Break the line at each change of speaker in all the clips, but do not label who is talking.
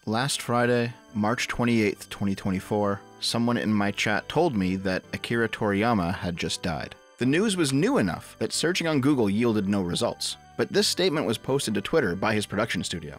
Last Friday, March 28th, 2024, someone in my chat told me that Akira Toriyama had just died. The news was new enough that searching on Google yielded no results, but this statement was posted to Twitter by his production studio.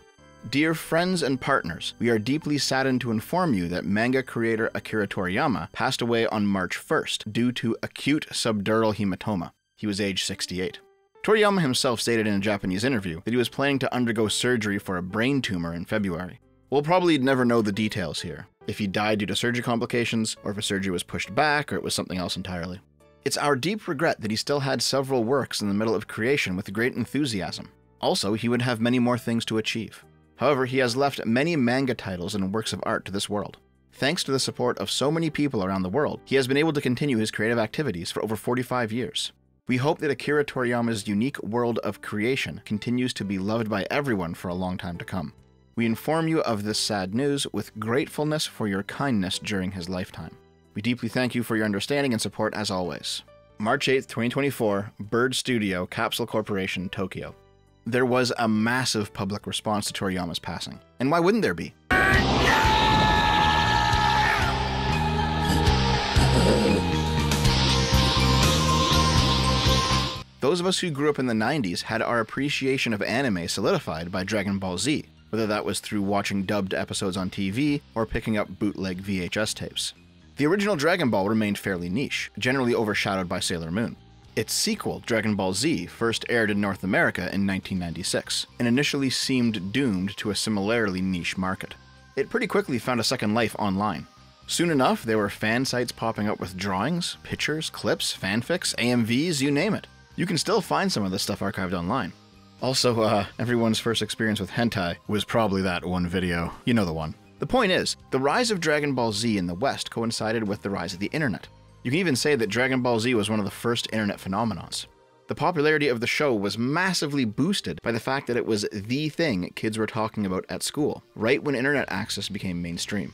Dear friends and partners, we are deeply saddened to inform you that manga creator Akira Toriyama passed away on March 1st due to acute subdural hematoma. He was age 68. Toriyama himself stated in a Japanese interview that he was planning to undergo surgery for a brain tumor in February. We'll probably never know the details here, if he died due to surgery complications, or if a surgery was pushed back, or it was something else entirely. It's our deep regret that he still had several works in the middle of creation with great enthusiasm. Also, he would have many more things to achieve. However, he has left many manga titles and works of art to this world. Thanks to the support of so many people around the world, he has been able to continue his creative activities for over 45 years. We hope that Akira Toriyama's unique world of creation continues to be loved by everyone for a long time to come. We inform you of this sad news with gratefulness for your kindness during his lifetime. We deeply thank you for your understanding and support as always. March 8th, 2024, Bird Studio, Capsule Corporation, Tokyo. There was a massive public response to Toriyama's passing. And why wouldn't there be? Those of us who grew up in the 90s had our appreciation of anime solidified by Dragon Ball Z, whether that was through watching dubbed episodes on TV or picking up bootleg VHS tapes. The original Dragon Ball remained fairly niche, generally overshadowed by Sailor Moon. Its sequel, Dragon Ball Z, first aired in North America in 1996, and initially seemed doomed to a similarly niche market. It pretty quickly found a second life online. Soon enough, there were fan sites popping up with drawings, pictures, clips, fanfics, AMVs, you name it. You can still find some of this stuff archived online. Also, everyone's first experience with hentai was probably that one video. You know the one. The point is, the rise of Dragon Ball Z in the West coincided with the rise of the internet. You can even say that Dragon Ball Z was one of the first internet phenomenons. The popularity of the show was massively boosted by the fact that it was the thing kids were talking about at school, right when internet access became mainstream.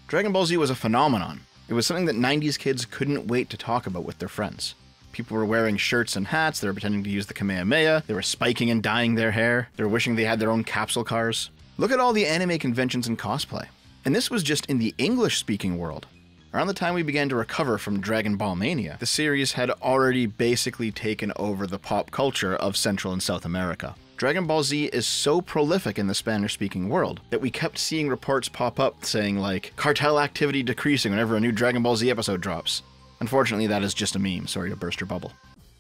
Dragon Ball Z was a phenomenon. It was something that 90s kids couldn't wait to talk about with their friends. People were wearing shirts and hats, they were pretending to use the Kamehameha, they were spiking and dyeing their hair, they were wishing they had their own capsule cars. Look at all the anime conventions and cosplay. And this was just in the English-speaking world. Around the time we began to recover from Dragon Ball Mania, the series had already basically taken over the pop culture of Central and South America. Dragon Ball Z is so prolific in the Spanish-speaking world that we kept seeing reports pop up saying like, cartel activity decreasing whenever a new Dragon Ball Z episode drops. Unfortunately, that is just a meme, sorry to burst your bubble.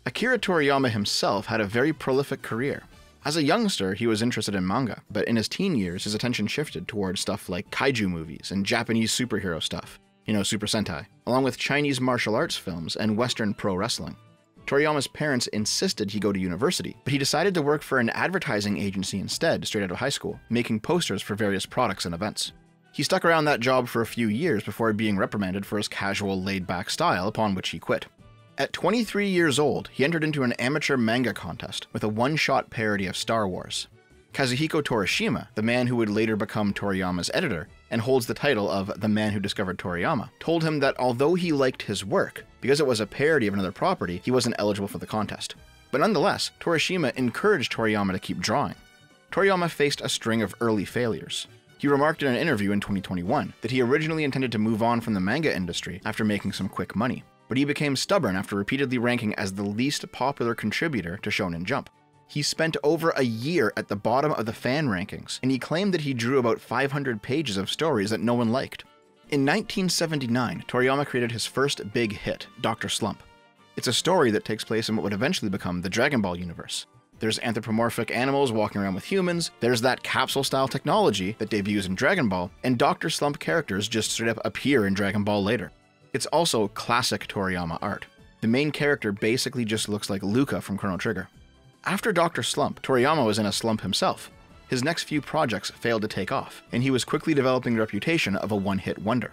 Akira Toriyama himself had a very prolific career. As a youngster, he was interested in manga, but in his teen years, his attention shifted towards stuff like kaiju movies and Japanese superhero stuff, Super Sentai, along with Chinese martial arts films and Western pro wrestling. Toriyama's parents insisted he go to university, but he decided to work for an advertising agency instead straight out of high school, making posters for various products and events. He stuck around that job for a few years before being reprimanded for his casual, laid-back style, upon which he quit. At 23 years old, he entered into an amateur manga contest with a one-shot parody of Star Wars. Kazuhiko Torishima, the man who would later become Toriyama's editor, and holds the title of The Man Who Discovered Toriyama, told him that although he liked his work, because it was a parody of another property, he wasn't eligible for the contest. But nonetheless, Torishima encouraged Toriyama to keep drawing. Toriyama faced a string of early failures. He remarked in an interview in 2021 that he originally intended to move on from the manga industry after making some quick money, but he became stubborn after repeatedly ranking as the least popular contributor to Shonen Jump. He spent over a year at the bottom of the fan rankings, and he claimed that he drew about 500 pages of stories that no one liked. In 1979, Toriyama created his first big hit, Dr. Slump. It's a story that takes place in what would eventually become the Dragon Ball universe. There's anthropomorphic animals walking around with humans, there's that capsule-style technology that debuts in Dragon Ball, and Dr. Slump characters just straight up appear in Dragon Ball later. It's also classic Toriyama art. The main character basically just looks like Luca from Chrono Trigger. After Dr. Slump, Toriyama was in a slump himself. His next few projects failed to take off, and he was quickly developing the reputation of a one-hit wonder.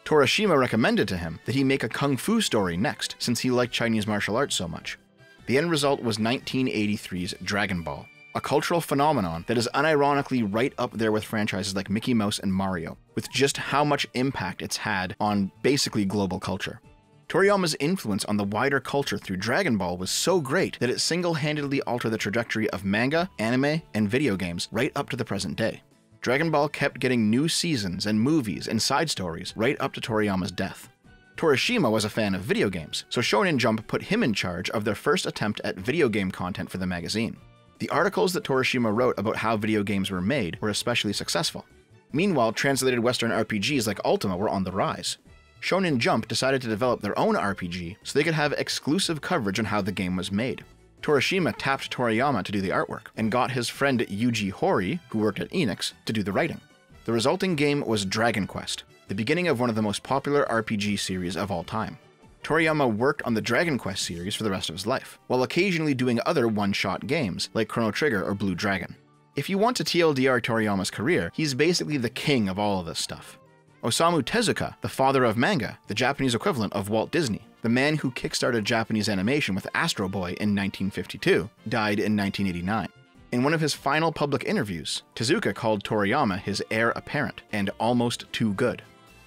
Torishima recommended to him that he make a kung fu story next, since he liked Chinese martial arts so much. The end result was 1983's Dragon Ball, a cultural phenomenon that is unironically right up there with franchises like Mickey Mouse and Mario, with just how much impact it's had on basically global culture. Toriyama's influence on the wider culture through Dragon Ball was so great that it single-handedly altered the trajectory of manga, anime, and video games right up to the present day. Dragon Ball kept getting new seasons and movies and side stories right up to Toriyama's death. Torishima was a fan of video games, so Shonen Jump put him in charge of their first attempt at video game content for the magazine. The articles that Torishima wrote about how video games were made were especially successful. Meanwhile, translated Western RPGs like Ultima were on the rise. Shonen Jump decided to develop their own RPG so they could have exclusive coverage on how the game was made. Torishima tapped Toriyama to do the artwork, and got his friend Yuji Horii, who worked at Enix, to do the writing. The resulting game was Dragon Quest, the beginning of one of the most popular RPG series of all time. Toriyama worked on the Dragon Quest series for the rest of his life, while occasionally doing other one-shot games like Chrono Trigger or Blue Dragon. If you want to TLDR Toriyama's career, he's basically the king of all of this stuff. Osamu Tezuka, the father of manga, the Japanese equivalent of Walt Disney, the man who kickstarted Japanese animation with Astro Boy in 1952, died in 1989. In one of his final public interviews, Tezuka called Toriyama his heir apparent and almost too good.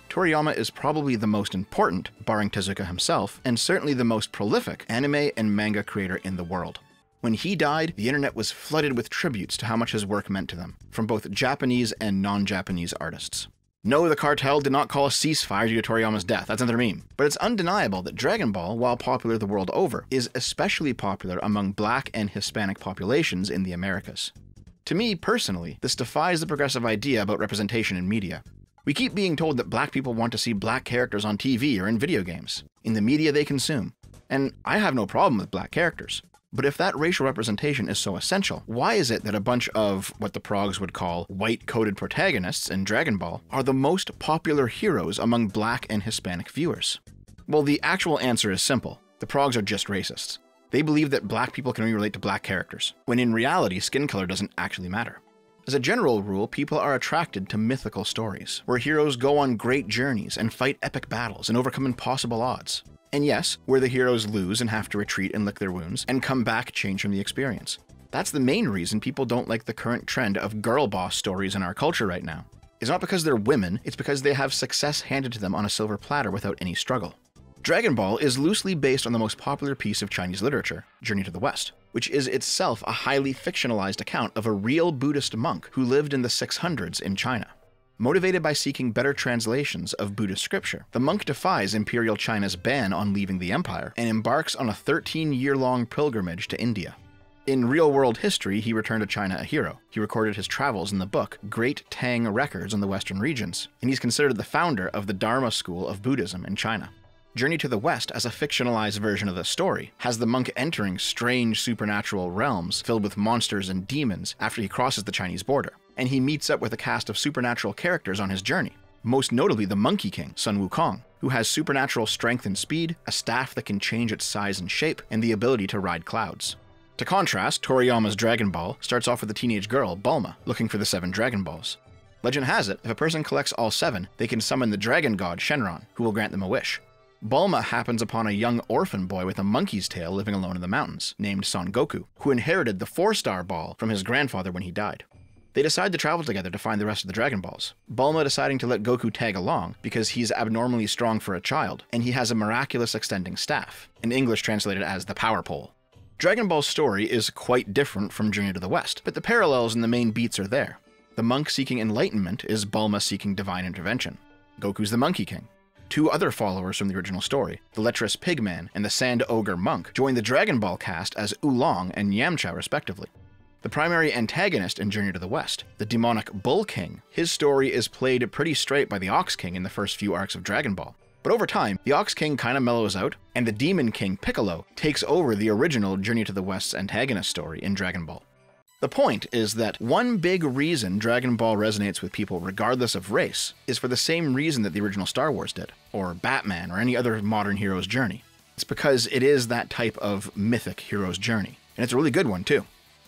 Toriyama is probably the most important, barring Tezuka himself, and certainly the most prolific anime and manga creator in the world. When he died, the internet was flooded with tributes to how much his work meant to them, from both Japanese and non-Japanese artists. No, the cartel did not call a ceasefire due to Toriyama's death, that's another meme. But it's undeniable that Dragon Ball, while popular the world over, is especially popular among Black and Hispanic populations in the Americas. To me, personally, this defies the progressive idea about representation in media. We keep being told that Black people want to see Black characters on TV or in video games, in the media they consume. And I have no problem with Black characters. But if that racial representation is so essential, why is it that a bunch of what the progs would call white-coded protagonists in Dragon Ball are the most popular heroes among Black and Hispanic viewers? Well, the actual answer is simple. The progs are just racists. They believe that Black people can only relate to Black characters, when in reality, skin color doesn't actually matter. As a general rule, people are attracted to mythical stories, where heroes go on great journeys and fight epic battles and overcome impossible odds. And yes, where the heroes lose and have to retreat and lick their wounds, and come back changed from the experience. That's the main reason people don't like the current trend of girl boss stories in our culture right now. It's not because they're women, it's because they have success handed to them on a silver platter without any struggle. Dragon Ball is loosely based on the most popular piece of Chinese literature, Journey to the West, which is itself a highly fictionalized account of a real Buddhist monk who lived in the 600s in China. Motivated by seeking better translations of Buddhist scripture, the monk defies Imperial China's ban on leaving the empire and embarks on a 13-year-long pilgrimage to India. In real-world history, he returned to China a hero. He recorded his travels in the book Great Tang Records on the Western regions, and he's considered the founder of the Dharma school of Buddhism in China. Journey to the West, as a fictionalized version of the story, has the monk entering strange supernatural realms filled with monsters and demons after he crosses the Chinese border, and he meets up with a cast of supernatural characters on his journey, most notably the Monkey King, Sun Wukong, who has supernatural strength and speed, a staff that can change its size and shape, and the ability to ride clouds. To contrast, Toriyama's Dragon Ball starts off with a teenage girl, Bulma, looking for the 7 Dragon Balls. Legend has it, if a person collects all 7, they can summon the dragon god Shenron, who will grant them a wish. Bulma happens upon a young orphan boy with a monkey's tail living alone in the mountains, named Son Goku, who inherited the 4-star ball from his grandfather when he died. They decide to travel together to find the rest of the Dragon Balls, Bulma deciding to let Goku tag along because he's abnormally strong for a child, and he has a miraculous extending staff, in English translated as the Power Pole. Dragon Ball's story is quite different from Journey to the West, but the parallels and the main beats are there. The monk seeking enlightenment is Bulma seeking divine intervention. Goku's the Monkey King. 2 other followers from the original story, the lecherous Pigman and the Sand Ogre Monk, join the Dragon Ball cast as Oolong and Yamcha respectively. The primary antagonist in Journey to the West, the demonic Bull King, his story is played pretty straight by the Ox King in the first few arcs of Dragon Ball. But over time, the Ox King kinda mellows out, and the Demon King Piccolo takes over the original Journey to the West's antagonist story in Dragon Ball. The point is that one big reason Dragon Ball resonates with people regardless of race is for the same reason that the original Star Wars did, or Batman, or any other modern hero's journey. It's because it is that type of mythic hero's journey, and it's a really good one too.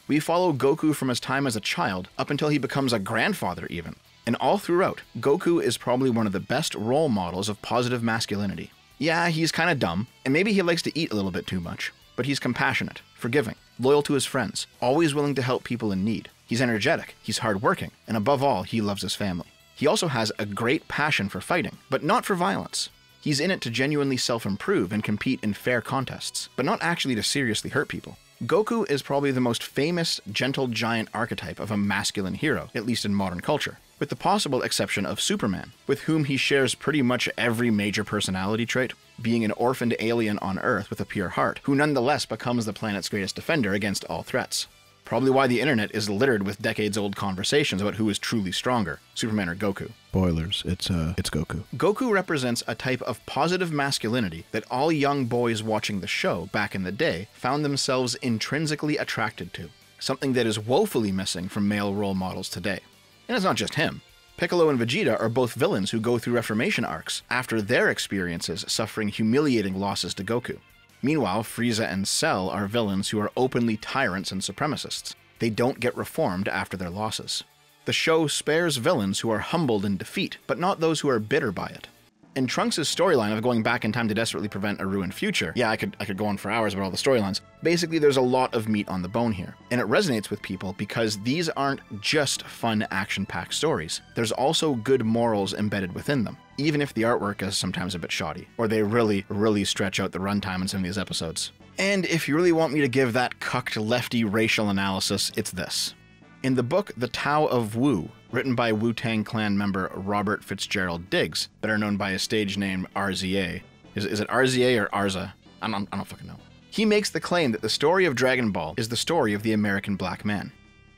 We follow Goku from his time as a child up until he becomes a grandfather even, and all throughout, Goku is probably one of the best role models of positive masculinity. Yeah, he's kinda dumb, and maybe he likes to eat a little bit too much, but he's compassionate, forgiving, loyal to his friends, always willing to help people in need. He's energetic, he's hardworking, and above all, he loves his family. He also has a great passion for fighting, but not for violence. He's in it to genuinely self-improve and compete in fair contests, but not actually to seriously hurt people. Goku is probably the most famous gentle giant archetype of a masculine hero, at least in modern culture, with the possible exception of Superman, with whom he shares pretty much every major personality trait, being an orphaned alien on Earth with a pure heart, who nonetheless becomes the planet's greatest defender against all threats. Probably why the internet is littered with decades-old conversations about who is truly stronger, Superman or Goku.
Spoilers, it's Goku.
Goku represents a type of positive masculinity that all young boys watching the show back in the day found themselves intrinsically attracted to, something that is woefully missing from male role models today. And it's not just him. Piccolo and Vegeta are both villains who go through reformation arcs after their experiences suffering humiliating losses to Goku. Meanwhile, Frieza and Cell are villains who are openly tyrants and supremacists. They don't get reformed after their losses. The show spares villains who are humbled in defeat, but not those who are bitter by it. In Trunks' storyline of going back in time to desperately prevent a ruined future, yeah, I could go on for hours about all the storylines. Basically, there's a lot of meat on the bone here, and it resonates with people because these aren't just fun action-packed stories. There's also good morals embedded within them, even if the artwork is sometimes a bit shoddy, or they really stretch out the runtime in some of these episodes. And if you really want me to give that cucked lefty racial analysis, it's this. In the book The Tao of Wu, written by Wu-Tang Clan member Robert Fitzgerald Diggs, better known by his stage name RZA. Is it RZA or Arza? I don't fucking know. He makes the claim that the story of Dragon Ball is the story of the American black man.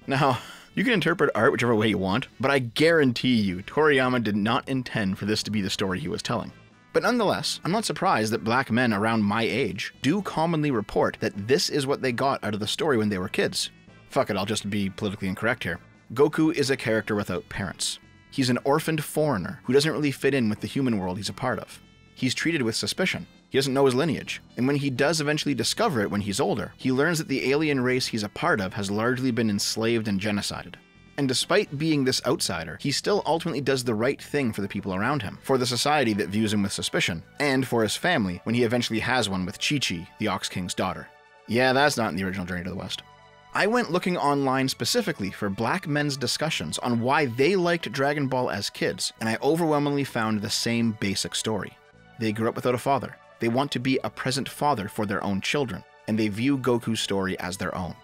Now, you can interpret art whichever way you want, but I guarantee you Toriyama did not intend for this to be the story he was telling. But nonetheless, I'm not surprised that black men around my age do commonly report that this is what they got out of the story when they were kids. Fuck it, I'll just be politically incorrect here. Goku is a character without parents. He's an orphaned foreigner who doesn't really fit in with the human world he's a part of. He's treated with suspicion. He doesn't know his lineage. And when he does eventually discover it when he's older, he learns that the alien race he's a part of has largely been enslaved and genocided. And despite being this outsider, he still ultimately does the right thing for the people around him, for the society that views him with suspicion, and for his family when he eventually has one with Chi-Chi, the Ox King's daughter. Yeah, that's not in the original Journey to the West. I went looking online specifically for black men's discussions on why they liked Dragon Ball as kids, and I overwhelmingly found the same basic story. They grew up without a father. They want to be a present father for their own children, and they view Goku's story as their own.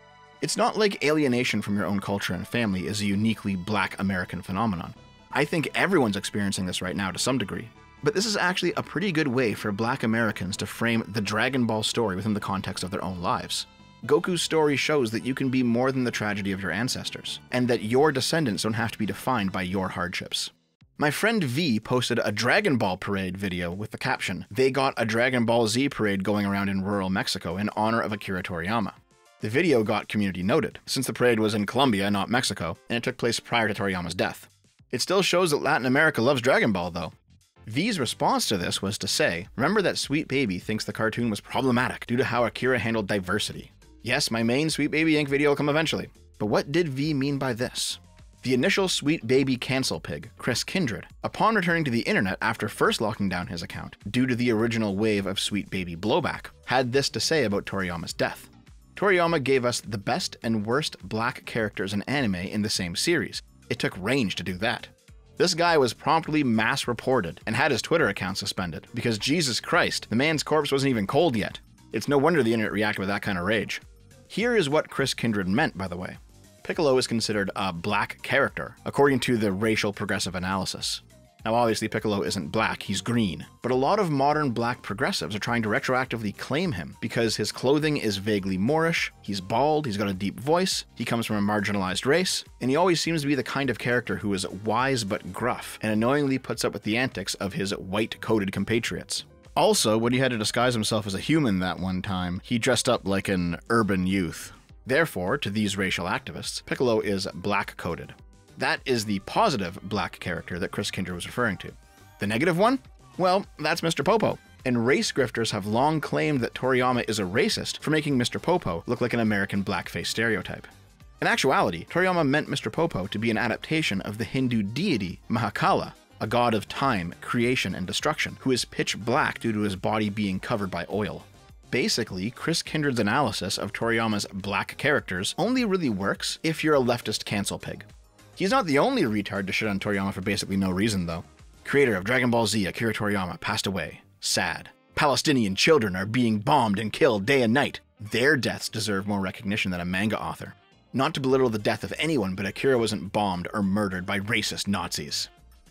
It's not like alienation from your own culture and family is a uniquely black American phenomenon. I think everyone's experiencing this right now to some degree. But this is actually a pretty good way for black Americans to frame the Dragon Ball story within the context of their own lives. Goku's story shows that you can be more than the tragedy of your ancestors, and that your descendants don't have to be defined by your hardships. My friend V posted a Dragon Ball parade video with the caption, "They got a Dragon Ball Z parade going around in rural Mexico in honor of Akira Toriyama." The video got community noted, since the parade was in Colombia, not Mexico, and it took place prior to Toriyama's death. It still shows that Latin America loves Dragon Ball, though. V's response to this was to say, "Remember that Sweet Baby thinks the cartoon was problematic due to how Akira handled diversity. Yes, my main Sweet Baby Inc. video will come eventually. But what did V mean by this?" The initial Sweet Baby cancel pig, Chris Kindred, upon returning to the internet after first locking down his account, due to the original wave of Sweet Baby blowback, had this to say about Toriyama's death. Toriyama gave us the best and worst black characters in anime in the same series. It took range to do that. This guy was promptly mass reported and had his Twitter account suspended, because Jesus Christ, the man's corpse wasn't even cold yet. It's no wonder the internet reacted with that kind of rage. Here is what Chris Kindred meant, by the way. Piccolo is considered a black character, according to the racial progressive analysis. Now obviously Piccolo isn't black, he's green, but a lot of modern black progressives are trying to retroactively claim him because his clothing is vaguely Moorish, he's bald, he's got a deep voice, he comes from a marginalized race, and he always seems to be the kind of character who is wise but gruff, and annoyingly puts up with the antics of his white-coated compatriots. Also, when he had to disguise himself as a human that one time, he dressed up like an urban youth. Therefore, to these racial activists, Piccolo is black-coded. That is the positive black character that Chris Kindred was referring to. The negative one? Well, that's Mr. Popo. And race grifters have long claimed that Toriyama is a racist for making Mr. Popo look like an American blackface stereotype. In actuality, Toriyama meant Mr. Popo to be an adaptation of the Hindu deity Mahakala, a god of time, creation, and destruction, who is pitch black due to his body being covered by oil. Basically, Chris Kindred's analysis of Toriyama's black characters only really works if you're a leftist cancel pig. He's not the only retard to shit on Toriyama for basically no reason, though. Creator of Dragon Ball Z, Akira Toriyama, passed away. Sad. Palestinian children are being bombed and killed day and night. Their deaths deserve more recognition than a manga author. Not to belittle the death of anyone, but Akira wasn't bombed or murdered by racist Nazis.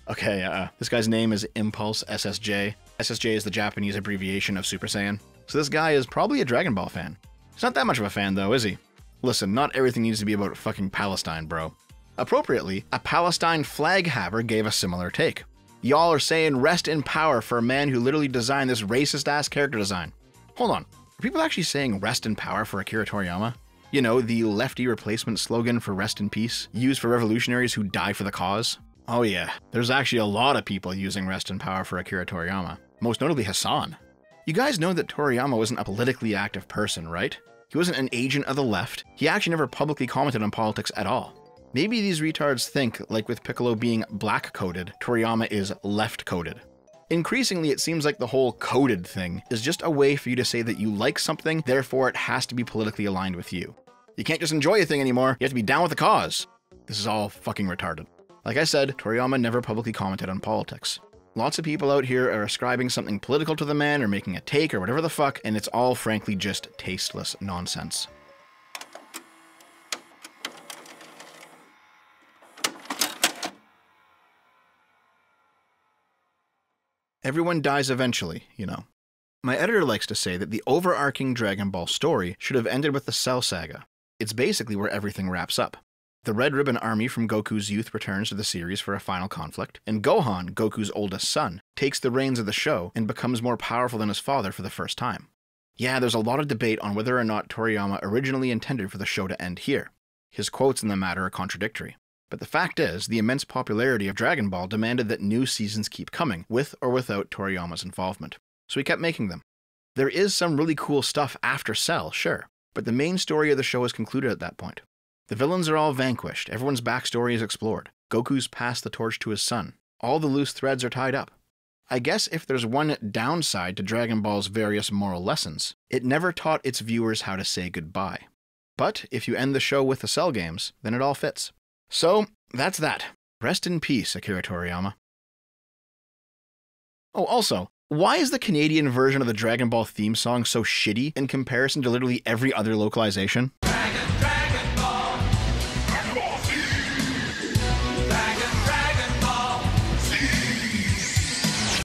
Okay, this guy's name is Impulse SSJ. SSJ is the Japanese abbreviation of Super Saiyan. So this guy is probably a Dragon Ball fan. He's not that much of a fan though, is he? Listen, not everything needs to be about fucking Palestine, bro. Appropriately, a Palestine flag haver gave a similar take. Y'all are saying rest in power for a man who literally designed this racist-ass character design. Hold on, are people actually saying rest in power for Akira Toriyama? You know, the lefty replacement slogan for rest in peace, used for revolutionaries who die for the cause? Oh yeah, there's actually a lot of people using rest in power for Akira Toriyama, most notably Hassan. You guys know that Toriyama wasn't a politically active person, right? He wasn't an agent of the left. He actually never publicly commented on politics at all. Maybe these retards think, like with Piccolo being black-coded, Toriyama is left-coded. Increasingly, it seems like the whole coded thing is just a way for you to say that you like something, therefore it has to be politically aligned with you. You can't just enjoy a thing anymore, you have to be down with the cause. This is all fucking retarded. Like I said, Toriyama never publicly commented on politics. Lots of people out here are ascribing something political to the man or making a take or whatever the fuck, and it's all frankly just tasteless nonsense. Everyone dies eventually, you know. My editor likes to say that the overarching Dragon Ball story should have ended with the Cell Saga. It's basically where everything wraps up. The Red Ribbon Army from Goku's youth returns to the series for a final conflict, and Gohan, Goku's oldest son, takes the reins of the show and becomes more powerful than his father for the first time. Yeah, there's a lot of debate on whether or not Toriyama originally intended for the show to end here. His quotes in the matter are contradictory. But the fact is, the immense popularity of Dragon Ball demanded that new seasons keep coming, with or without Toriyama's involvement. So he kept making them. There is some really cool stuff after Cell, sure, but the main story of the show is concluded at that point. The villains are all vanquished, everyone's backstory is explored, Goku's passed the torch to his son, all the loose threads are tied up. I guess if there's one downside to Dragon Ball's various moral lessons, it never taught its viewers how to say goodbye. But if you end the show with the Cell games, then it all fits. So, that's that. Rest in peace, Akira Toriyama. Oh, also, why is the Canadian version of the Dragon Ball theme song so shitty in comparison to literally every other localization?